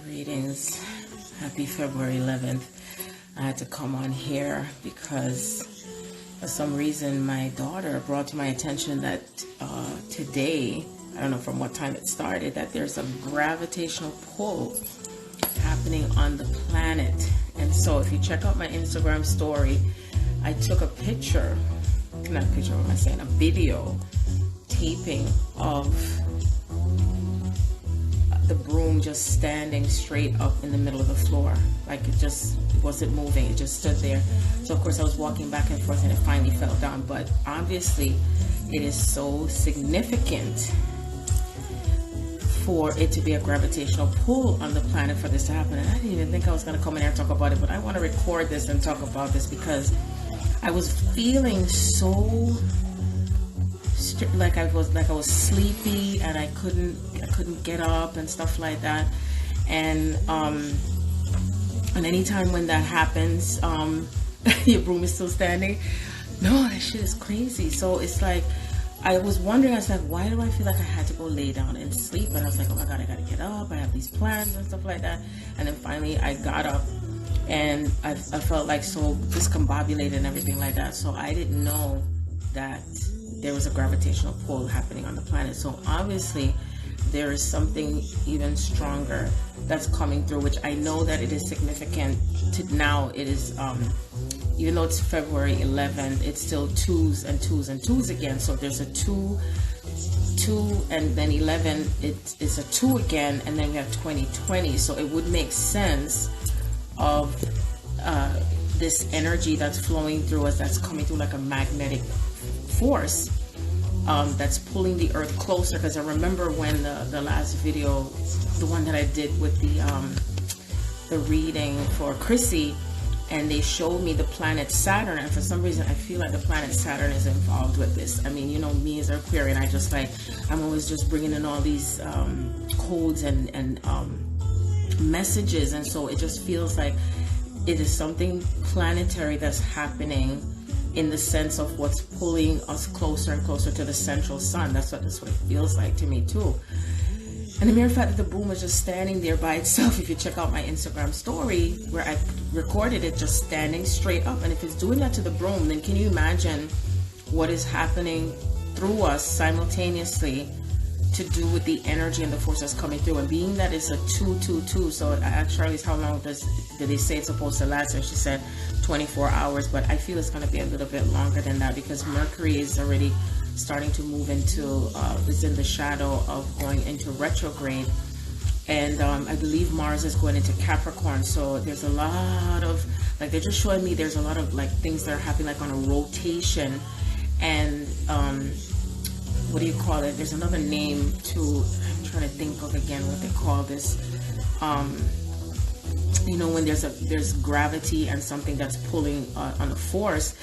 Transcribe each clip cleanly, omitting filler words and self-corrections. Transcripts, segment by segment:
Greetings. Happy February 11th. I had to come on here because for some reason my daughter brought to my attention that today, I don't know from what time it started, that there's a gravitational pull happening on the planet. And so if you check out my Instagram story, I took a picture, not a picture, what am I saying, a video taping of the broom just standing straight up in the middle of the floor. Like it wasn't moving, it just stood there. So of course I was walking back and forth and it finally fell down. But obviously it is so significant for it to be a gravitational pull on the planet for this to happen. And I didn't even think I was going to come in here and talk about it, but I want to record this and talk about this because I was feeling so like I was sleepy and I couldn't get up and stuff like that. And anytime when that happens, your broom is still standing. No, that shit is crazy. So it's like I was wondering, I was like, why do I feel like I had to go lay down and sleep? And I was like, oh my God, I gotta get up. I have these plans and stuff like that. And then finally I got up and I felt like so discombobulated and everything like that. So I didn't know that there was a gravitational pull happening on the planet. So obviously there is something even stronger that's coming through, which I know that it is significant to now. It is, even though it's February 11th, it's still twos and twos and twos again. So there's a two, and then 11, it's a 2 again, and then we have 2020. So it would make sense of this energy that's flowing through us, that's coming through like a magnetic force that's pulling the earth closer. Because I remember when the last video, the one that I did with the reading for Chrissy, and they showed me the planet Saturn, and for some reason I feel like the planet Saturn is involved with this. I mean, you know, me as an Aquarian, I'm always just bringing in all these codes and messages, and so it just feels like it is something planetary that's happening in the sense of what's pulling us closer and closer to the central sun. That's what it feels like to me too. And the mere fact that the broom was just standing there by itself, if you check out my Instagram story where I recorded it just standing straight up, and if it's doing that to the broom, then can you imagine what is happening through us simultaneously to do with the energy and the force that's coming through? And being that it's a 222, so I asked Charlie's how long did they say it's supposed to last, and she said 24 hours, but I feel it's going to be a little bit longer than that because Mercury is already starting to move into, is in the shadow of going into retrograde, and I believe Mars is going into Capricorn. So there's a lot of, like, they're just showing me there's a lot of like things that are happening like on a rotation, and what do you call it? There's another name to, I'm trying to think of again what they call this. You know, when there's gravity and something that's pulling on a force,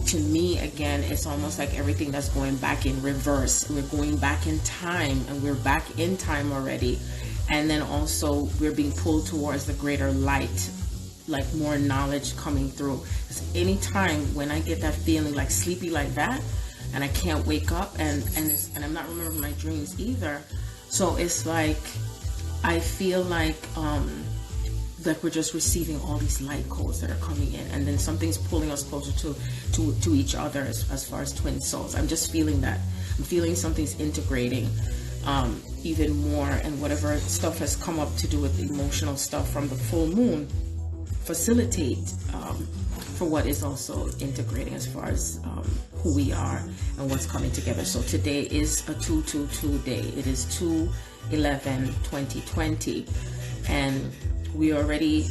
to me, again, it's almost like everything that's going back in reverse. We're going back in time, and we're back in time already. And then also we're being pulled towards the greater light, like more knowledge coming through. Because anytime when I get that feeling like sleepy like that, and I can't wake up, and I'm not remembering my dreams either. So it's like I feel like we're just receiving all these light codes that are coming in, and then something's pulling us closer to each other as far as twin souls. I'm just feeling that. I'm feeling something's integrating even more, and whatever stuff has come up to do with the emotional stuff from the full moon facilitate for what is also integrating as far as who we are and what's coming together. So today is a 222 day. It is 2/11/2020, and we are already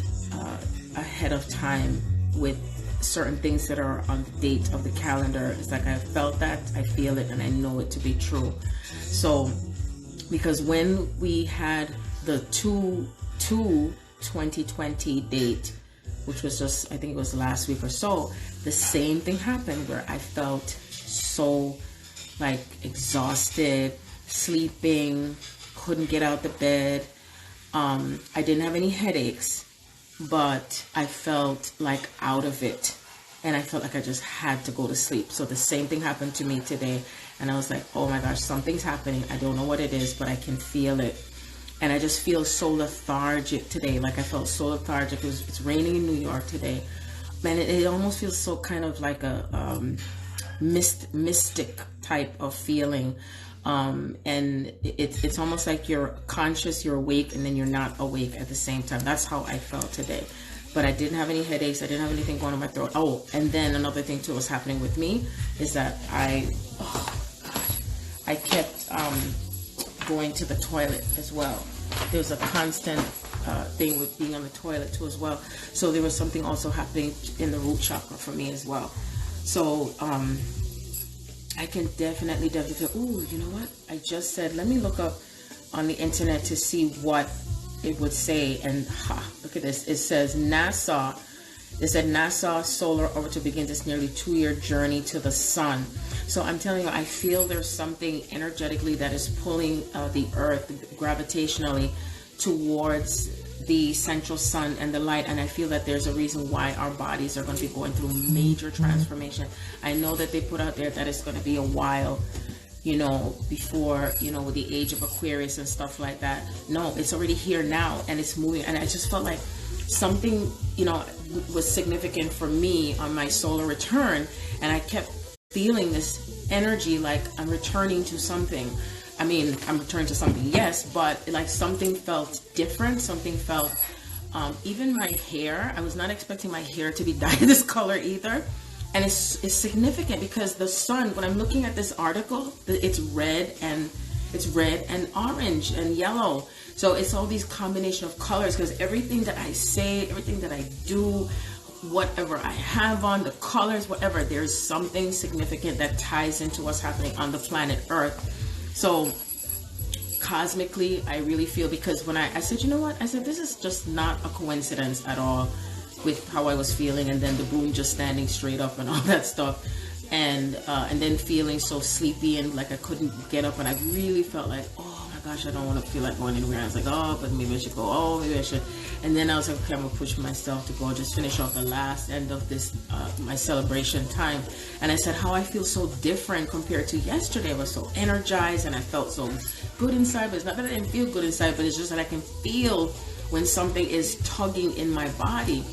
ahead of time with certain things that are on the date of the calendar. It's like I felt that, I feel it, and I know it to be true. So because when we had the 2/2/2020 date, which was just, I think it was last week or so, the same thing happened where I felt so like exhausted, sleeping, couldn't get out the bed. I didn't have any headaches, but I felt like out of it, and I felt like I just had to go to sleep. So the same thing happened to me today, and I was like, oh my gosh, something's happening. I don't know what it is, but I can feel it. and I just feel so lethargic today. Like I felt so lethargic. It's raining in New York today, and it almost feels so kind of like a mystic type of feeling. And it's almost like you're conscious, you're awake, and then you're not awake at the same time. That's how I felt today. But I didn't have any headaches. I didn't have anything going on my throat. Oh, and then another thing too was happening with me is that I kept going to the toilet as well. There was a constant thing with being on the toilet too as well. So there was something also happening in the root chakra for me as well. So I can definitely feel, ooh, you know what? I just said, let me look up on the internet to see what it would say, and look at this. It says NASA. It said NASA solar orbit begins its nearly 2-year journey to the sun. So I'm telling you, I feel there's something energetically that is pulling the earth gravitationally towards the central sun and the light, and I feel that there's a reason why our bodies are going to be going through major transformation. I know that they put out there that it's going to be a while, you know, before, you know, with the age of Aquarius and stuff like that. No, it's already here now, and it's moving. And I just felt like something, you know, was significant for me on my solar return, and I kept feeling this energy like I'm returning to something. I mean, I'm returning to something, yes, but like something felt different. Something felt, even my hair, I was not expecting my hair to be dyed this color either. And it's significant because the sun, when I'm looking at this article, it's red and orange and yellow. So it's all these combination of colors, because everything that I say, everything that I do, whatever I have on, the colors, whatever, there's something significant that ties into what's happening on the planet Earth. So cosmically, I really feel, because when I said, you know what, I said, this is just not a coincidence at all with how I was feeling, and then the broom just standing straight up and all that stuff, and then feeling so sleepy and like I couldn't get up, and I really felt like, oh my gosh, I don't want to feel like going anywhere. I was like, oh, but maybe I should go. Oh, maybe I should. And then I was like, okay, I'm gonna push myself to go just finish off the last end of this my celebration time. And I said, how I feel so different compared to yesterday. I was so energized and I felt so good inside, but it's not that I didn't feel good inside, but it's just that I can feel when something is tugging in my body.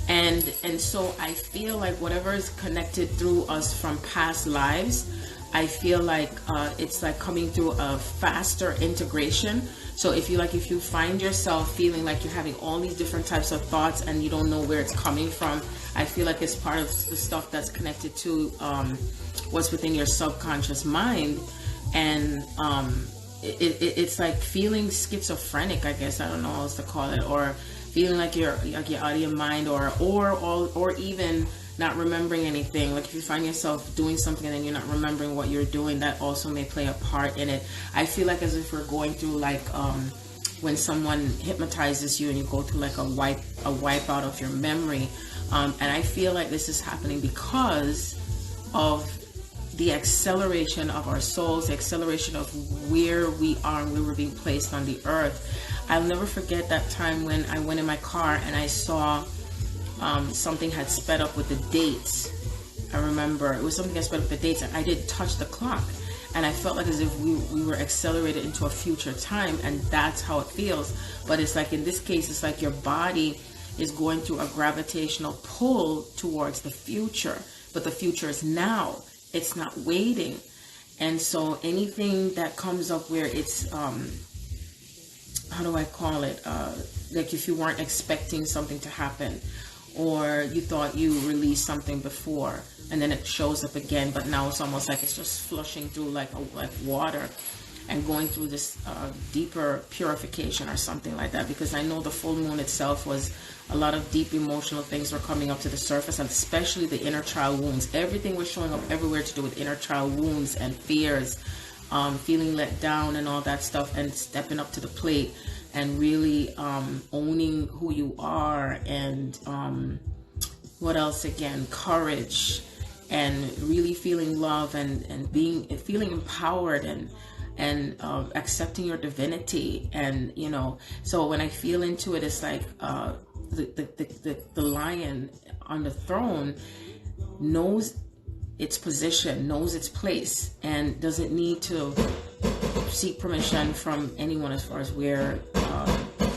And so I feel like whatever is connected through us from past lives, I feel like it's like coming through a faster integration. So if you find yourself feeling like you're having all these different types of thoughts and you don't know where it's coming from, I feel like it's part of the stuff that's connected to what's within your subconscious mind. And it's like feeling schizophrenic, I guess. I don't know how else to call it, or feeling like you're out of your mind, or even not remembering anything. Like if you find yourself doing something and then you're not remembering what you're doing, that also may play a part in it. I feel like as if we're going through like when someone hypnotizes you and you go through like a wipe out of your memory, and I feel like this is happening because of the acceleration of our souls, the acceleration of where we are and where we're being placed on the earth. I'll never forget that time when I went in my car and I saw something had sped up with the dates. I remember it was something that sped up with the dates, and I didn't touch the clock, and I felt like as if we were accelerated into a future time, and that's how it feels. But it's like in this case, it's like your body is going through a gravitational pull towards the future, but the future is now. It's not waiting. And so anything that comes up where it's how do I call it, like if you weren't expecting something to happen, or you thought you released something before and then it shows up again, but now it's almost like it's just flushing through like water and going through this deeper purification or something like that. Because I know the full moon itself was a lot of deep emotional things were coming up to the surface, and especially the inner child wounds. Everything was showing up everywhere to do with inner child wounds and fears, feeling let down and all that stuff, and stepping up to the plate and really owning who you are, and what else again, courage, and really feeling love and feeling empowered and accepting your divinity. And you know, so when I feel into it, it's like the lion on the throne knows its position, knows its place, and doesn't need to seek permission from anyone as far as where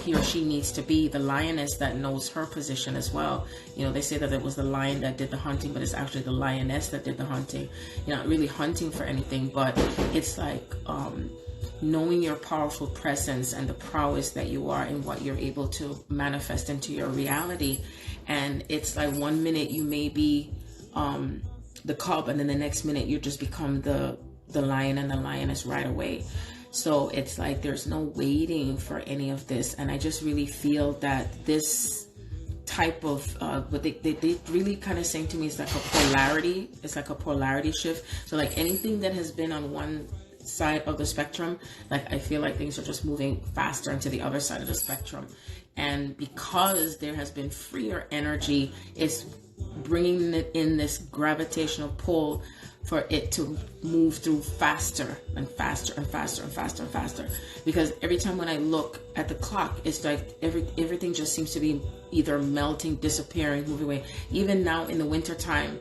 he or she needs to be. The lioness that knows her position as well. You know, they say that it was the lion that did the hunting, but it's actually the lioness that did the hunting. You're not really hunting for anything, but it's like knowing your powerful presence and the prowess that you are and what you're able to manifest into your reality. And it's like 1 minute you may be the cub, and then the next minute you just become the lion and the lioness right away. So it's like there's no waiting for any of this. And I just really feel that this type of what they really kind of saying to me is like a polarity. It's like a polarity shift. So like anything that has been on one side of the spectrum, like I feel like things are just moving faster into the other side of the spectrum. And because there has been freer energy, it's bringing it in this gravitational pull for it to move through faster and faster and faster and faster and faster. Because every time when I look at the clock, it's like everything just seems to be either melting, disappearing, moving away. Even now in the winter time,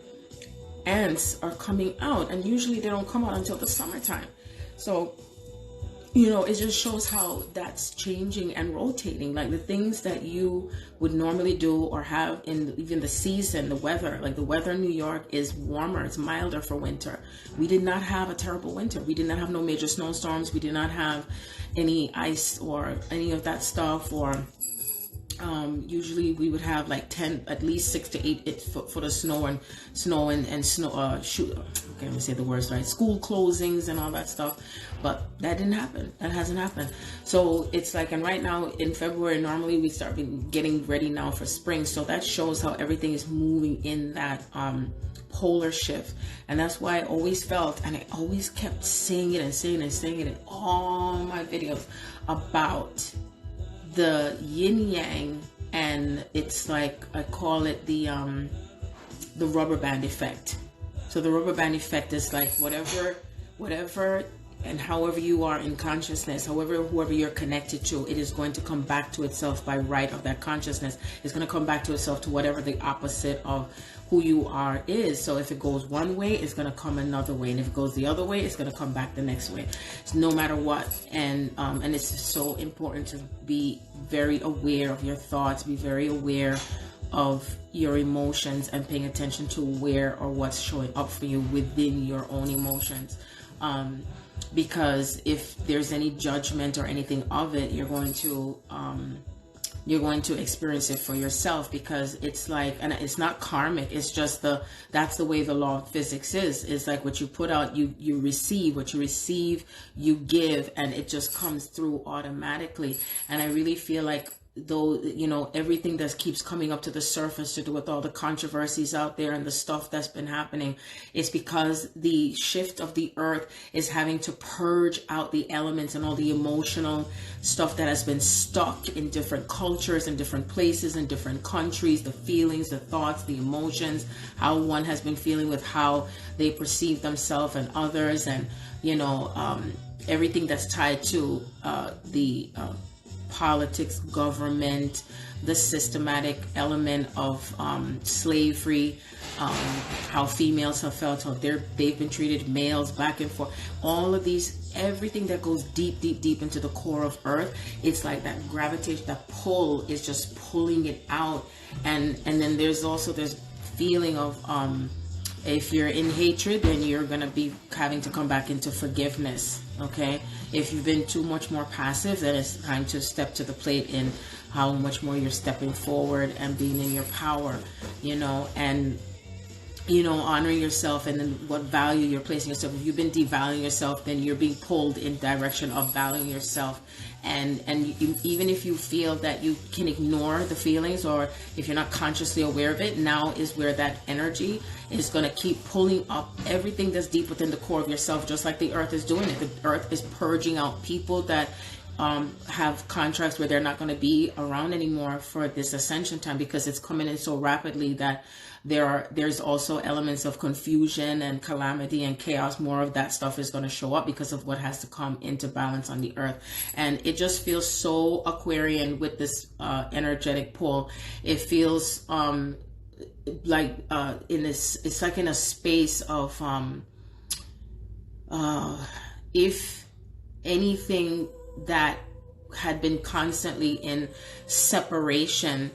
ants are coming out, and usually they don't come out until the summertime. So, you know, it just shows how that's changing and rotating. Like the things that you would normally do or have in even the season, the weather, like the weather in New York is warmer, it's milder for winter. We did not have a terrible winter. We did not have no major snowstorms. We did not have any ice or any of that stuff. Or usually we would have like at least 6 to 8 foot of snow and okay, let me say the words right, school closings and all that stuff. But that didn't happen. That hasn't happened. So it's like, and right now in February, normally we start getting ready now for spring. So that shows how everything is moving in that polar shift. And that's why I always felt, and I always kept saying it and saying it and saying it in all my videos about the yin yang. And it's like, I call it the rubber band effect. So the rubber band effect is like whatever and however you are in consciousness, whoever you're connected to, it is going to come back to itself by right of that consciousness. It's going to come back to itself to whatever the opposite of who you are is. So if it goes one way, it's going to come another way. And if it goes the other way, it's going to come back the next way. So no matter what. And it's so important to be very aware of your thoughts, be very aware of your emotions, and paying attention to where or what's showing up for you within your own emotions. Because if there's any judgment or anything of it, you're going to experience it for yourself, because it's like, and it's not karmic, it's just that's the way the law of physics is. It's like what you put out, you receive. What you receive, you give, and it just comes through automatically. And I really feel like, though, you know, everything that keeps coming up to the surface to do with all the controversies out there and the stuff that's been happening, is because the shift of the earth is having to purge out the elements and all the emotional stuff that has been stuck in different cultures and different places and different countries, the feelings, the thoughts, the emotions, how one has been feeling with how they perceive themselves and others, and, you know, everything that's tied to the politics, government, the systematic element of slavery, how females have felt, how they've been treated, males back and forth, all of these, everything that goes deep into the core of earth. It's like that gravitation, that pull is just pulling it out. And then there's also this feeling of if you're in hatred, then you're going to be having to come back into forgiveness. Okay, if you've been too much more passive, then it's time to step to the plate in how much more you're stepping forward and being in your power, you know, and, you know, honoring yourself, and then what value you're placing yourself. If you've been devaluing yourself, then you're being pulled in direction of valuing yourself. And even if you feel that you can ignore the feelings, or if you're not consciously aware of it, now is where that energy is going to keep pulling up everything that's deep within the core of yourself, just like the earth is doing it. The earth is purging out people that have contracts where they're not going to be around anymore for this ascension time, because it's coming in so rapidly that there's also elements of confusion and calamity and chaos. More of that stuff is going to show up because of what has to come into balance on the earth. And it just feels so Aquarian with this energetic pull. It feels like in this, it's like in a space of if anything that had been constantly in separation,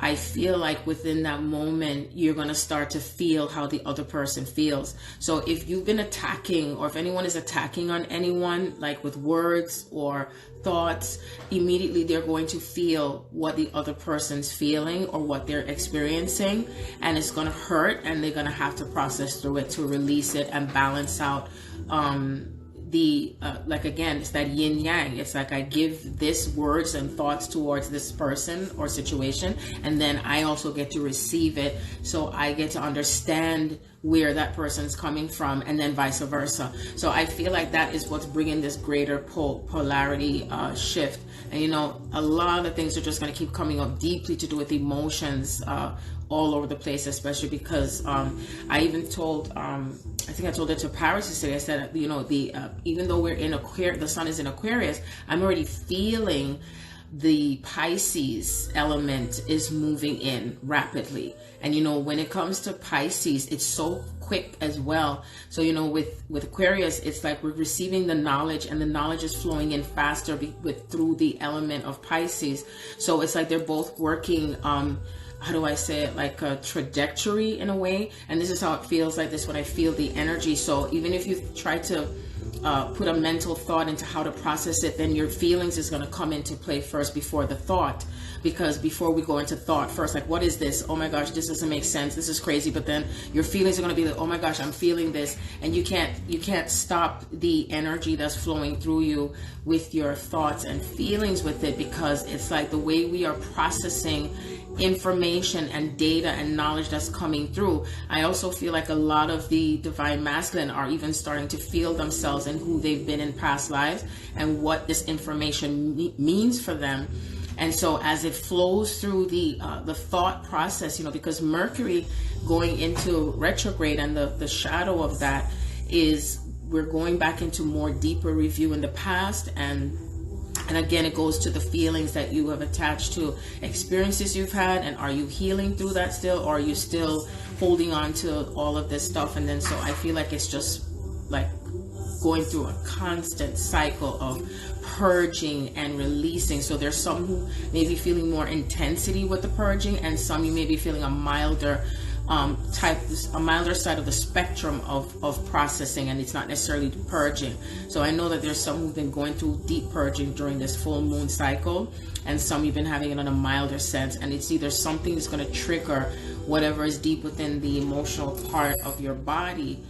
I feel like within that moment, you're going to start to feel how the other person feels. So if you've been attacking, or if anyone is attacking on anyone, like with words or thoughts, immediately they're going to feel what the other person's feeling or what they're experiencing. And it's going to hurt, and they're going to have to process through it to release it and balance out like, again, it's that yin yang. It's like I give this words and thoughts towards this person or situation, and then I also get to receive it, so I get to understand where that person's coming from, and then vice versa. So I feel like that is what's bringing this greater polarity shift. And a lot of things are just going to keep coming up deeply to do with emotions all over the place, especially because I even told, I think I told it to Paris yesterday. I said, even though we're in Aquarius, the sun is in Aquarius, I'm already feeling the Pisces element is moving in rapidly. And when it comes to Pisces, it's so quick as well. So with Aquarius, it's like we're receiving the knowledge, and the knowledge is flowing in faster through the element of Pisces. So it's like they're both working how do I say it, like a trajectory in a way. And this is how it feels like this when I feel the energy. So even if you try to put a mental thought into how to process it, then your feelings is going to come into play first before the thought. Because before we go into thought first, like, what is this? Oh my gosh, this doesn't make sense. This is crazy. But then your feelings are going to be like, oh my gosh, I'm feeling this. And you can't stop the energy that's flowing through you with your thoughts and feelings with it, because it's like the way we are processing information and data and knowledge that's coming through. I also feel like a lot of the divine masculine are even starting to feel themselves and who they've been in past lives and what this information means for them. And so as it flows through the thought process, because Mercury going into retrograde, and the shadow of that is we're going back into more deeper review in the past, and again, it goes to the feelings that you have attached to experiences you've had, and are you healing through that still, or are you still holding on to all of this stuff? And then so I feel like it's just like going through a constant cycle of purging and releasing. So there's some who may be feeling more intensity with the purging, and some you may be feeling a milder side of the spectrum of processing, and it's not necessarily purging. So I know that there's some who've been going through deep purging during this full moon cycle, and some you've been having it on a milder sense, and it's either something that's going to trigger whatever is deep within the emotional part of your body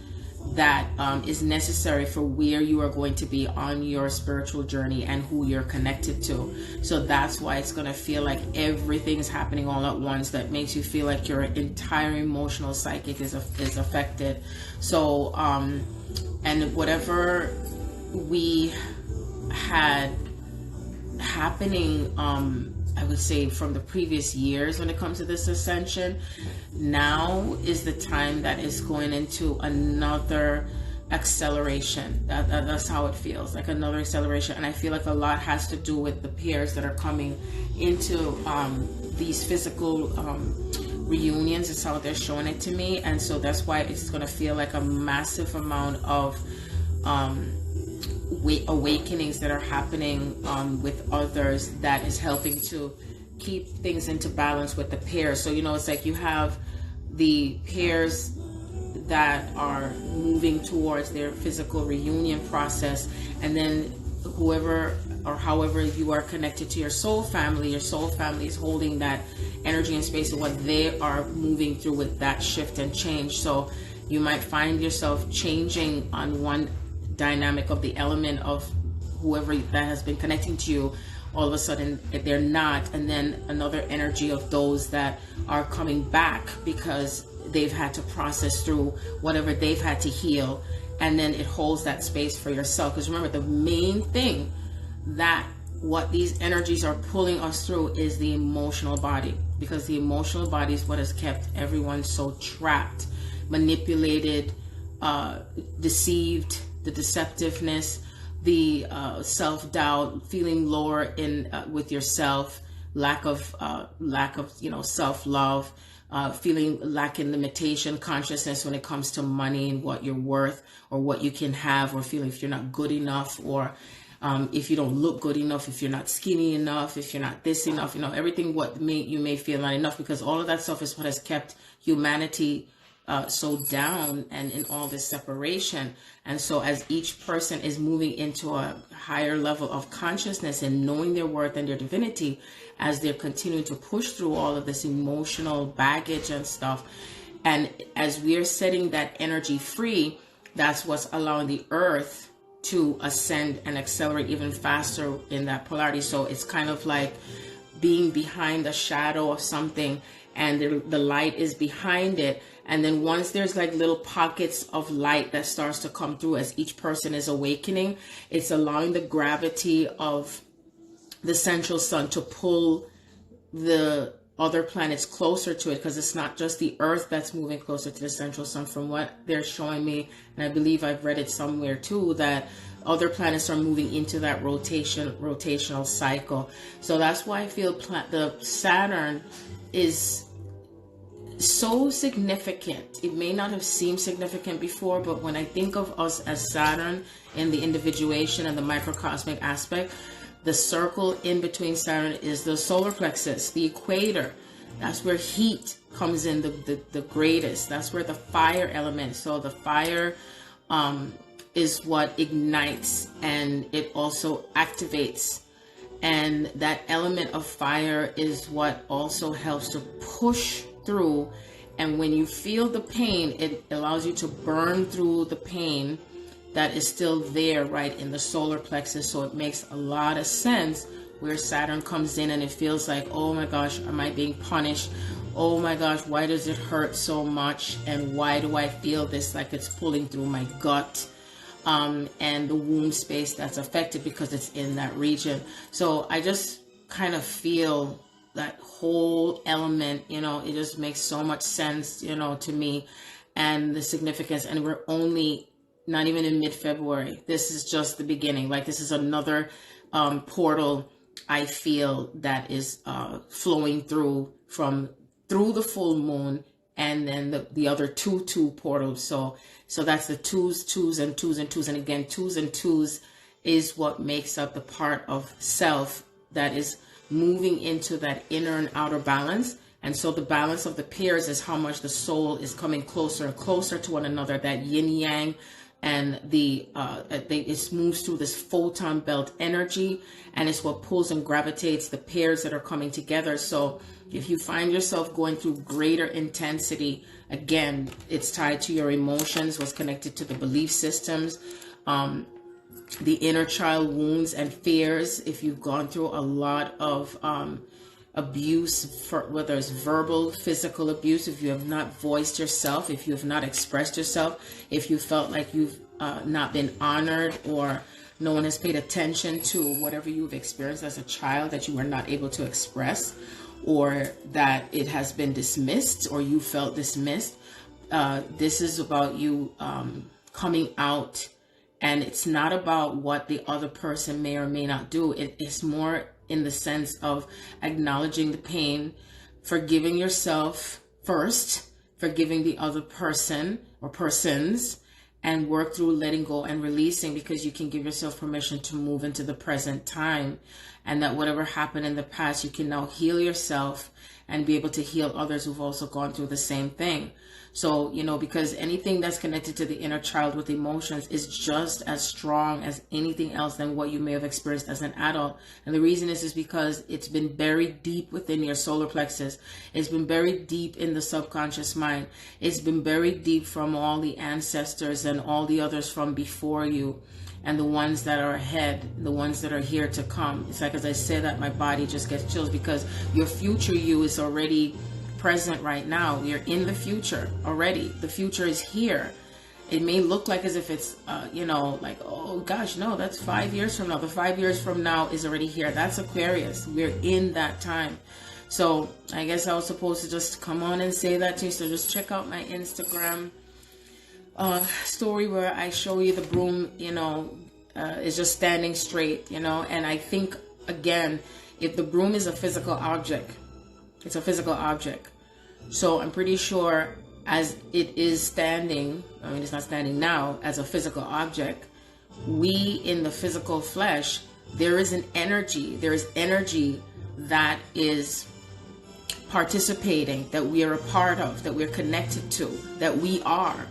that is necessary for where you are going to be on your spiritual journey and who you're connected to. So that's why it's going to feel like everything is happening all at once, that makes you feel like your entire emotional psychic is affected. So and whatever we had happening I would say from the previous years when it comes to this ascension, now is the time that is going into another acceleration. That's how it feels, like another acceleration. And I feel like a lot has to do with the pairs that are coming into these physical reunions. It's how they're showing it to me. And so that's why it's going to feel like a massive amount of awakenings that are happening with others, that is helping to keep things into balance with the pairs. So it's like you have the pairs that are moving towards their physical reunion process, and then whoever or however you are connected to your soul family is holding that energy and space of what they are moving through with that shift and change. So you might find yourself changing on one dynamic of the element of whoever that has been connecting to you. All of a sudden they're not, and then another energy of those that are coming back because they've had to process through whatever they've had to heal, and then it holds that space for yourself. Because remember, the main thing that what these energies are pulling us through is the emotional body, because the emotional body is what has kept everyone so trapped, manipulated, deceived, the deceptiveness, the self-doubt, feeling lower in with yourself, lack of self-love, feeling lacking limitation consciousness when it comes to money and what you're worth or what you can have, or feeling if you're not good enough, or if you don't look good enough, if you're not skinny enough, if you're not this enough, everything you may feel not enough, because all of that stuff is what has kept humanity so down and in all this separation. And so as each person is moving into a higher level of consciousness and knowing their worth and their divinity, as they're continuing to push through all of this emotional baggage and stuff, and as we're setting that energy free, that's what's allowing the earth to ascend and accelerate even faster in that polarity. So it's kind of like being behind the shadow of something, and the light is behind it. And then once there's like little pockets of light that starts to come through as each person is awakening, it's allowing the gravity of the central sun to pull the other planets closer to it, because it's not just the earth that's moving closer to the central sun. From what they're showing me, and I believe I've read it somewhere too, that other planets are moving into that rotational cycle. So that's why I feel the Saturn is so significant. It may not have seemed significant before, but when I think of us as Saturn in the individuation and the microcosmic aspect, the circle in between Saturn is the solar plexus, the equator. That's where heat comes in the greatest. That's where the fire element. So the fire is what ignites, and it also activates. And that element of fire is what also helps to push through. And when you feel the pain, it allows you to burn through the pain that is still there, right, in the solar plexus. So it makes a lot of sense where Saturn comes in and it feels like, oh my gosh, am I being punished? Oh my gosh, why does it hurt so much? And why do I feel this like it's pulling through my gut? And the womb space that's affected because it's in that region. So I just kind of feel that whole element, it just makes so much sense, to me, and the significance. And we're only not even in mid-February. This is just the beginning. Like, this is another portal, I feel, that is flowing through the full moon, and then the other two portals. So that's the twos, and twos, and twos. And again, twos and twos is what makes up the part of self that is moving into that inner and outer balance. And so the balance of the pairs is how much the soul is coming closer and closer to one another, that yin yang, and it moves through this photon belt energy, and it's what pulls and gravitates the pairs that are coming together. So if you find yourself going through greater intensity, again, it's tied to your emotions, what's connected to the belief systems, the inner child wounds and fears. If you've gone through a lot of abuse, whether it's verbal, physical abuse, if you have not voiced yourself, if you have not expressed yourself, if you felt like you've not been honored, or no one has paid attention to whatever you've experienced as a child that you were not able to express, or that it has been dismissed, or you felt dismissed, this is about you coming out. And it's not about what the other person may or may not do. It's more in the sense of acknowledging the pain, forgiving yourself first, forgiving the other person or persons, and work through letting go and releasing, because you can give yourself permission to move into the present time, and that whatever happened in the past, you can now heal yourself and be able to heal others who've also gone through the same thing. So, because anything that's connected to the inner child with emotions is just as strong as anything else than what you may have experienced as an adult. And the reason is because it's been buried deep within your solar plexus. It's been buried deep in the subconscious mind. It's been buried deep from all the ancestors and all the others from before you, and the ones that are ahead, the ones that are here to come. It's like, as I say that, my body just gets chills, because your future you is already present right now. We are in the future already. The future is here. It may look like as if it's, like, oh gosh, no, that's 5 years from now. The 5 years from now is already here. That's Aquarius. We're in that time. So I guess I was supposed to just come on and say that to you. So just check out my Instagram story where I show you the broom, is just standing straight, and I think, again, if the broom is a physical object, it's a physical object. So I'm pretty sure as it is standing, I mean, it's not standing now as a physical object, we in the physical flesh, there is an energy. There is energy that is participating, that we are a part of, that we're connected to, that we are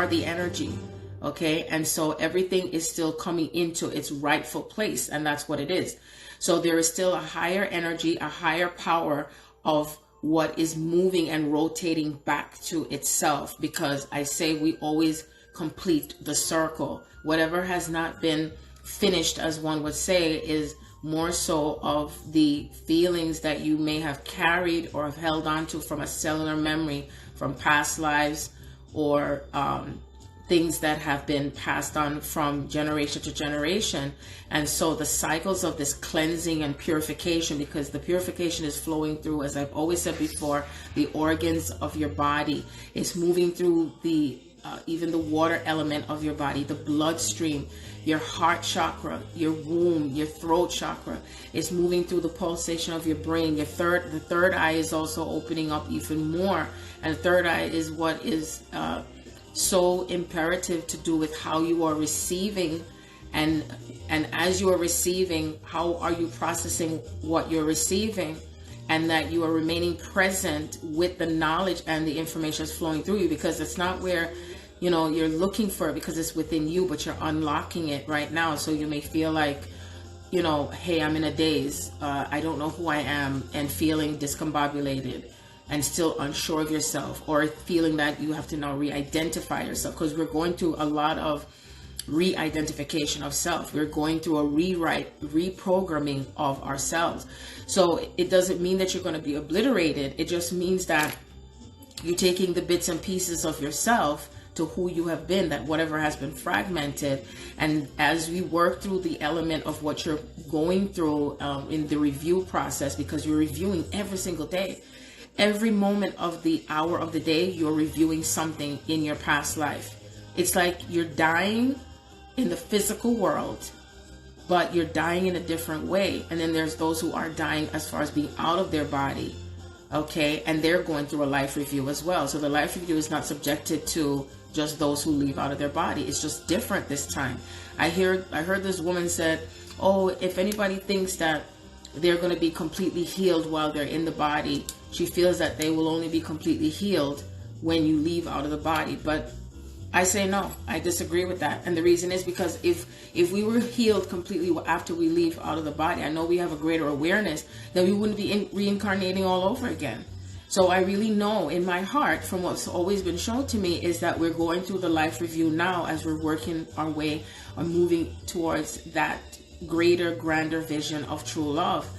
the energy. Okay. And so everything is still coming into its rightful place. And that's what it is. So there is still a higher energy, a higher power of what is moving and rotating back to itself, because I say we always complete the circle. Whatever has not been finished, as one would say, is more so of the feelings that you may have carried or have held on to from a cellular memory from past lives, or things that have been passed on from generation to generation. And so the cycles of this cleansing and purification, because the purification is flowing through, as I've always said before, the organs of your body. It's moving through the even the water element of your body, the bloodstream, your heart chakra, your womb, your throat chakra. It's moving through the pulsation of your brain. The third eye is also opening up even more. And the third eye is what is so imperative to do with how you are receiving, and as you are receiving, how are you processing what you're receiving, and that you are remaining present with the knowledge and the information that's flowing through you, because it's not where you're looking for it, because it's within you, but you're unlocking it right now. So you may feel like, hey, I'm in a daze, I don't know who I am, and feeling discombobulated and still unsure of yourself, or feeling that you have to now re-identify yourself, because we're going through a lot of re-identification of self. We're going through a reprogramming of ourselves. So it doesn't mean that you're going to be obliterated. It just means that you're taking the bits and pieces of yourself to who you have been, that whatever has been fragmented. And as we work through the element of what you're going through in the review process, because you're reviewing every single day, every moment of the hour of the day, you're reviewing something in your past life. It's like you're dying in the physical world, but you're dying in a different way. And then there's those who are dying as far as being out of their body. Okay. And they're going through a life review as well. So the life review is not subjected to just those who leave out of their body. It's just different this time. I heard this woman said, oh, if anybody thinks that they're going to be completely healed while they're in the body, she feels that they will only be completely healed when you leave out of the body. But I say no, I disagree with that. And the reason is because if we were healed completely after we leave out of the body, I know we have a greater awareness, then we wouldn't be reincarnating all over again. So I really know in my heart, from what's always been shown to me, is that we're going through the life review now as we're working our way or moving towards that greater, grander vision of true love.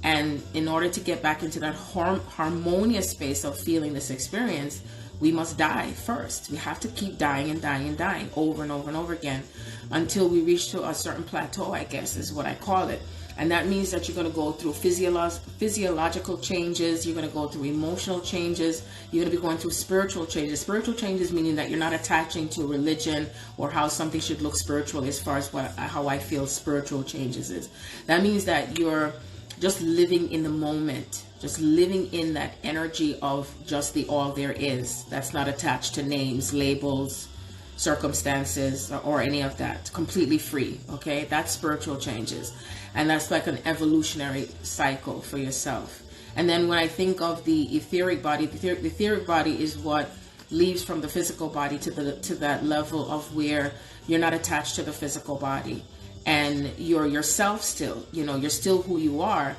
And in order to get back into that harmonious space of feeling this experience, we must die first. We have to keep dying and dying and dying over and over and over again until we reach to a certain plateau, I guess is what I call it. And that means that you're going to go through physiological changes. You're going to go through emotional changes. You're going to be going through spiritual changes. Spiritual changes meaning that you're not attaching to religion or how something should look spiritual as far as how I feel spiritual changes is. That means that you're just living in the moment, just living in that energy of just the all there is. That's not attached to names, labels, circumstances, or any of that. Completely free. Okay, that's spiritual changes. And that's like an evolutionary cycle for yourself. And then when I think of the etheric body, the etheric body is what leaves from the physical body to that level of where you're not attached to the physical body, and you're yourself still. You're still who you are,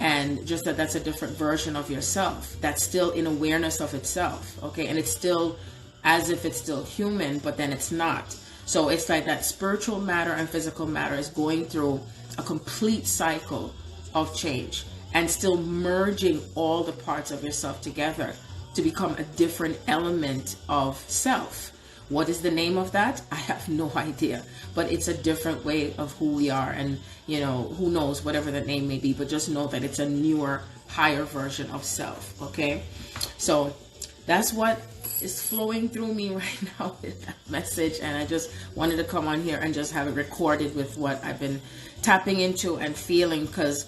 and just that's a different version of yourself that's still in awareness of itself. Okay, and it's still as if it's still human, but then it's not. So it's like that spiritual matter and physical matter is going through a complete cycle of change and still merging all the parts of yourself together to become a different element of self. What is the name of that? I have no idea, but it's a different way of who we are. And, who knows, whatever the name may be, but just know that it's a newer, higher version of self. Okay. So that's what is flowing through me right now with that message. And I just wanted to come on here and just have it recorded with what I've been tapping into and feeling, because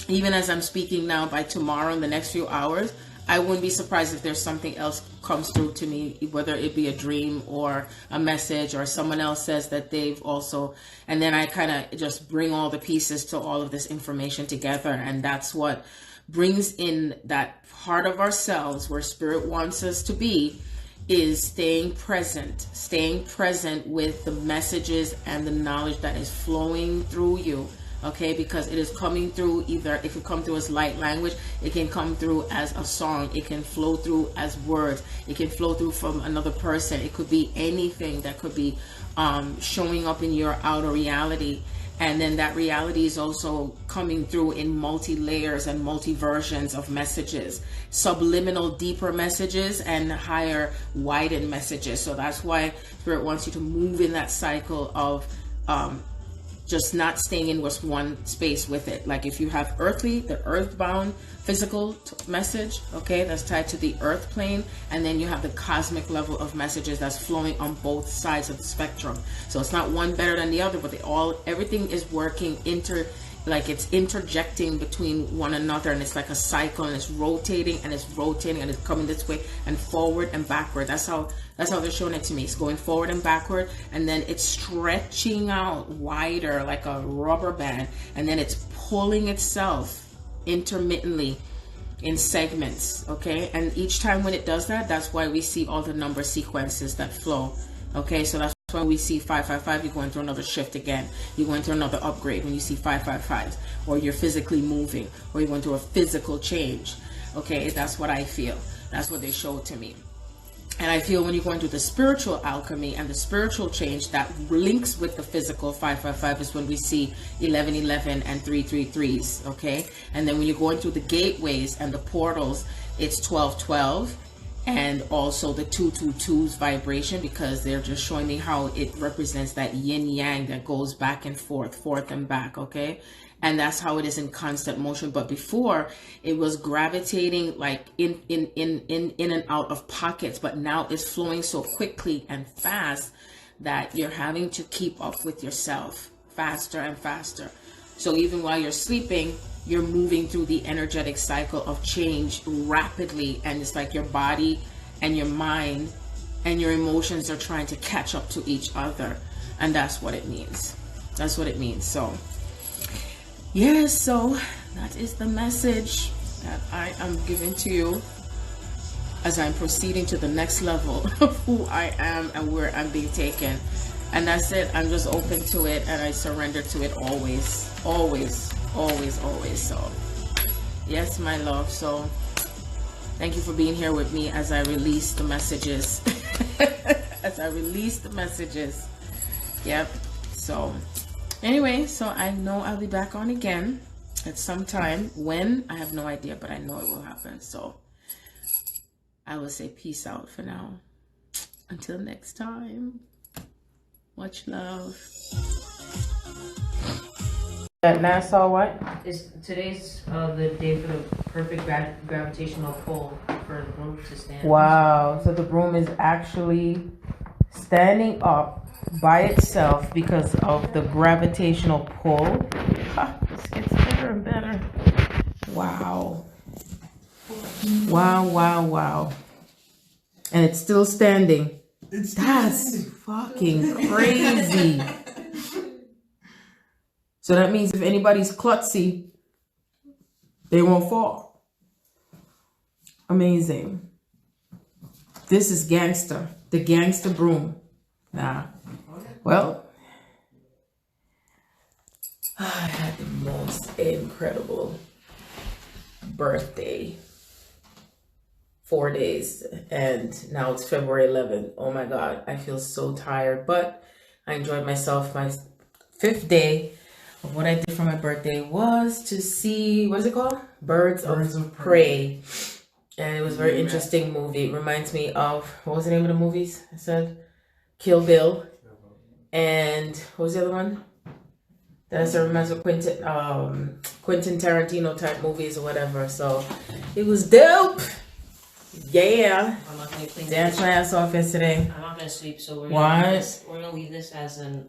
even as I'm speaking now, by tomorrow in the next few hours, I wouldn't be surprised if there's something else comes through to me, whether it be a dream or a message, or someone else says that they've also, and then I kind of just bring all the pieces to all of this information together. And that's what brings in that part of ourselves where spirit wants us to be, is staying present with the messages and the knowledge that is flowing through you. Okay, because it is coming through, either it could come through as light language, it can come through as a song, it can flow through as words, it can flow through from another person, it could be anything that could be showing up in your outer reality. And then that reality is also coming through in multi-layers and multi-versions of messages, subliminal, deeper messages, and higher, widened messages. So that's why Spirit wants you to move in that cycle of just not staying in just one space with it. Like if you have the earthbound physical message, okay, that's tied to the earth plane, and then you have the cosmic level of messages that's flowing on both sides of the spectrum. So it's not one better than the other, but everything is working it's interjecting between one another, and it's like a cycle, and it's rotating and it's rotating and it's coming this way and forward and backward. That's how they're showing it to me. It's going forward and backward, and then it's stretching out wider like a rubber band, and then it's pulling itself intermittently in segments. Okay, and each time when it does that, that's why we see all the number sequences that flow. Okay, so that's when we see 555, you're going through another shift again. You're going through another upgrade when you see 555, or you're physically moving, or you're going through a physical change. Okay, that's what I feel. That's what they showed to me. And I feel when you're going through the spiritual alchemy and the spiritual change that links with the physical 555 is when we see 1111 and 333s. Okay, and then when you're going through the gateways and the portals, it's 1212. And also the 222's vibration, because they're just showing me how it represents that yin yang that goes back and forth and back. Okay, and that's how it is in constant motion. But before, it was gravitating like in and out of pockets, but now it's flowing so quickly and fast that you're having to keep up with yourself faster and faster. So even while you're sleeping, you're moving through the energetic cycle of change rapidly, and it's like your body and your mind and your emotions are trying to catch up to each other, and that's what it means. That's what it means. So yes, so that is the message that I am giving to you as I'm proceeding to the next level of who I am and where I'm being taken. And that's it. I'm just open to it, and I surrender to it always, always, always, always. So yes, my love. So thank you for being here with me as I release the messages. Yep. So anyway, so I know I'll be back on again at some time. When, I have no idea, but I know it will happen. So I will say peace out for now. Until next time. Much love. That NASA what? Today's the day for the perfect gravitational pull for the broom to stand. Wow. So the broom is actually standing up by itself because of the gravitational pull. This gets better and better. Wow. Wow, wow, wow. And it's still standing. That's fucking crazy. So that means if anybody's klutzy, they won't fall. Amazing. This is gangster. The gangster broom. Nah. Well, I had the most incredible birthday. 4 days, and now it's February 11th. Oh my God, I feel so tired, but I enjoyed myself. My 5th day of what I did for my birthday was to see, what is it called? Birds of Prey. And it was a very interesting movie. It reminds me of, what was the name of the movies? I said Kill Bill. And what was the other one? That's a reminds of Quentin Tarantino type movies or whatever. So it was dope. Yeah. Dance my ass off yesterday. I'm not gonna sleep, so we're gonna leave this as an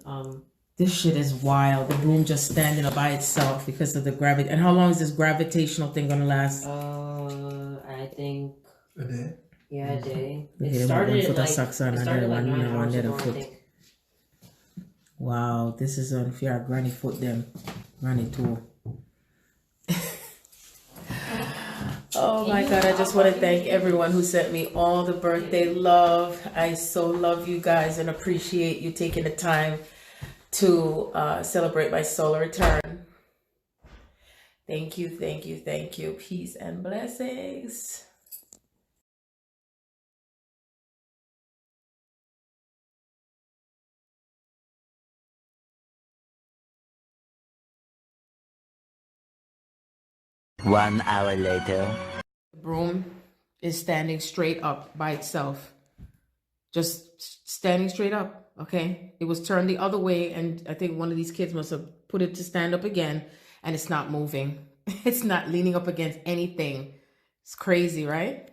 This shit is wild. The broom just standing up by itself because of the gravity. And how long is this gravitational thing gonna last? I think think. A day? Yeah, a day. Okay, It one started foot of like socks on it and started then like one 9 hours little ago, I foot. think. Wow, this is if you're a granny foot them. Granny toe. Oh my God, I just want to thank everyone who sent me all the birthday love. I so love you guys and appreciate you taking the time to celebrate my solar return. Thank you, thank you, thank you. Peace and blessings. One hour later. The broom is standing straight up by itself. Just standing straight up, okay? It was turned the other way, and I think one of these kids must have put it to stand up again, and it's not moving. It's not leaning up against anything. It's crazy, right?